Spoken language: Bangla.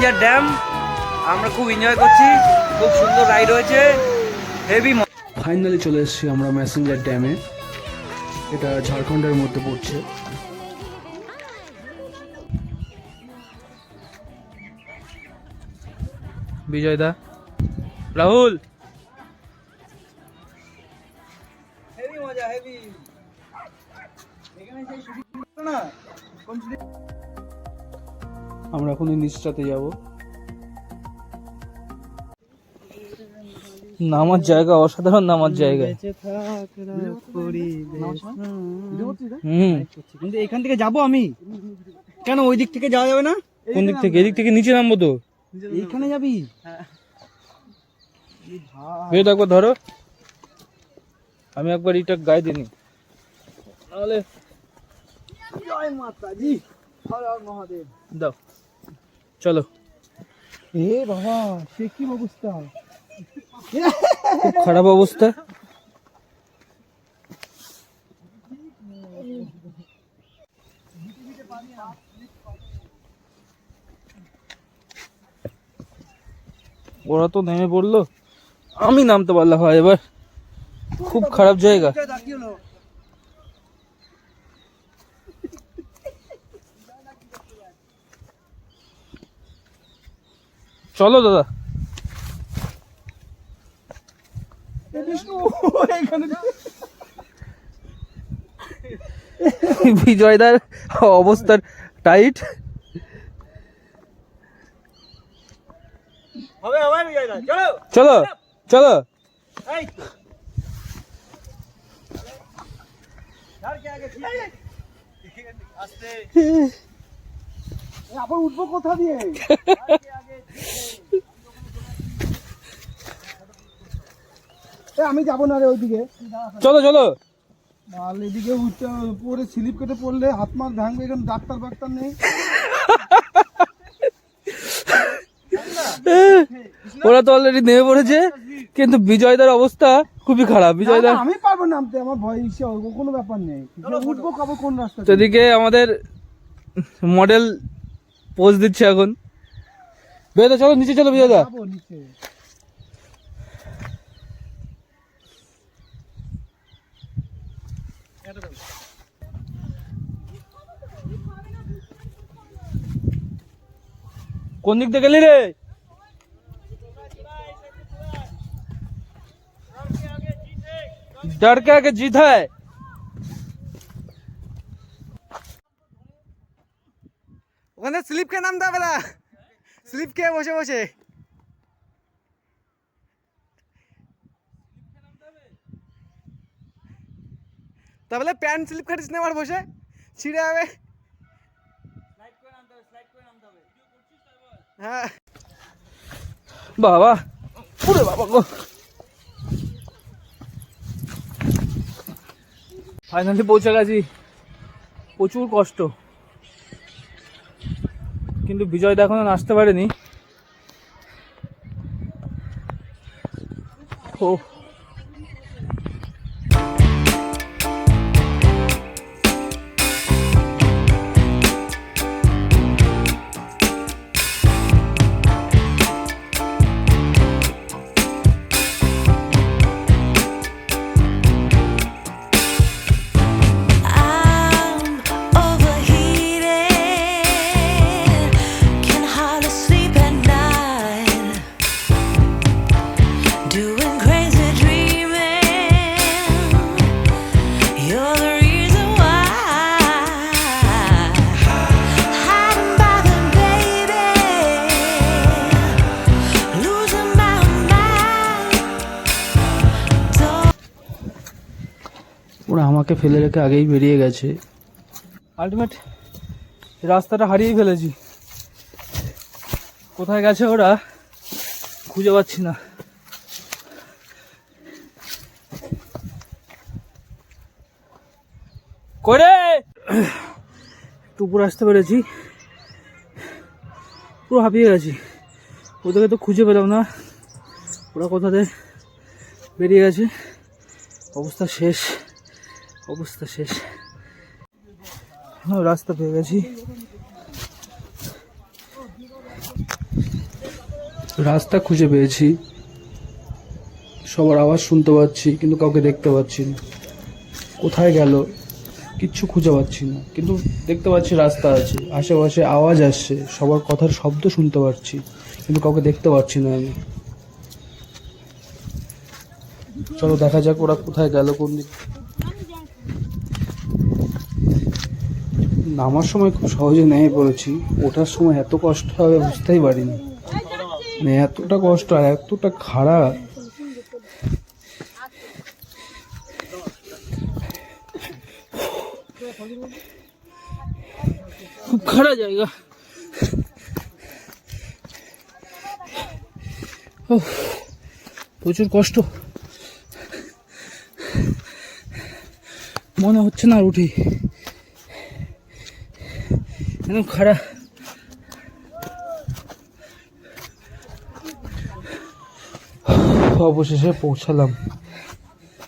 মেসেঞ্জার ড্যাম আমরা খুব এনজয় করছি, খুব সুন্দর রাইড হয়েছে, হেভি। ফাইনালি চলে এসেছি আমরা মেসেঞ্জার ড্যামে। এটা ঝাড়খণ্ডের মধ্যে পড়ছে। বিজয় দা, রাহুল, হেভি মজা, হেভি। আমরা এখন নিচটাতে যাব। নামার জায়গা অসাধারণ, নামার জায়গা। কিন্তু এখান থেকে যাবো আমি, কেন ওই দিক থেকে যাওয়া যাবে না? কোন দিক থেকে? এদিক থেকে নিচে নামবো তো। এইখানে যাবি? বেশ, একবার ধরো, আমি একবার এটা গায়ে দিনি তাহলে। জয় মাতাজি, হর হর মহাদেব। দাও, চলো। এ বাবা, সে কি অবস্থা! খুব খারাপ অবস্থা। ওরা তো নেমে পড়লো, আমি নামতে পারলাম। হয় এবার খুব খারাপ জায়গা। চলো দাদা। বিজয়দার অবস্থা টাইট। চলো চলো। আবার উঠবো কোথা দিয়ে? আমি যাবো না রে ওইদিকে। চলো চলো। মাল এদিকে উঠতে পরে স্লিপ কেটে পড়লে হাত মার ভাঙবে, এখানে ডাক্তার ফাক্তার নেই। ওরা তো অলরেডি নেমে পড়েছে, কিন্তু বিজয়দার অবস্থা খুবই খারাপ। বিজয়দার, আমি পারবো নামতে, আমার ভয় ইচ্ছা, কোনো ব্যাপার নেই। উঠবো খাবো কোন রাস্তা? এদিকে আমাদের মডেল পোজ দিচ্ছে এখন। বিজয়দা চলো নিচে, চলো বিজয়দা। নিচে কোন দিক থেকে গেলি রে? डर के आगे जीत है। ওখানে স্লিপ খেয়ে নামতে হবে না, স্লিপ খেয়ে বসে বসে। তাহলে প্যান্ট স্লিপ খাটিস না, আমার বসে ছিঁড়ে যাবে। হ্যাঁ বাবা, পুরে বাবা গো। ফাইনালি পৌঁছে গেছি। প্রচুর কষ্ট, কিন্তু বিজয় দা এখনো আসতে পারেনি। ও ওরা আমাকে ফেলে রেখে আগেই বেরিয়ে গেছে। আলটিমেট রাস্তাটা হারিয়ে ফেলেছি। কোথায় গেছে ওরা খুঁজে পাচ্ছি না। করে একটু উপরে আসতে পেরেছি, পুরো হাঁপিয়ে গেছি। ওদেরকে তো খুঁজে পেলাম না, ওরা কোথাতে বেরিয়ে গেছে। অবস্থা শেষ, অবস্থা শেষ। রাস্তা পেয়ে গেছি। রাস্তা খুঁজে পেয়েছি, সবার আওয়াজ শুনতে পাচ্ছি কিন্তু কাউকে দেখতে পাচ্ছি না। কোথায় গেল কিচ্ছু খুঁজে পাচ্ছি না, কিন্তু দেখতে পাচ্ছি রাস্তা আছে, আশেপাশে আওয়াজ আসছে, সবার কথার শব্দ শুনতে পাচ্ছি কিন্তু কাউকে দেখতে পাচ্ছি না আমি। চলো দেখা যাক ওরা কোথায় গেল, কোন দিক। নামার সময় খুব সহজে নেমে পড়েছি, ওঠার সময় এত কষ্ট হবে বুঝতেই পারিনি। মানে এতটা কষ্ট আর এতটা খারাপ। খুব খারাপ জায়গা। উফ, প্রচুর কষ্ট, মনে হচ্ছে না আর উঠি, একদম খারাপ। অবশেষে পৌঁছালাম।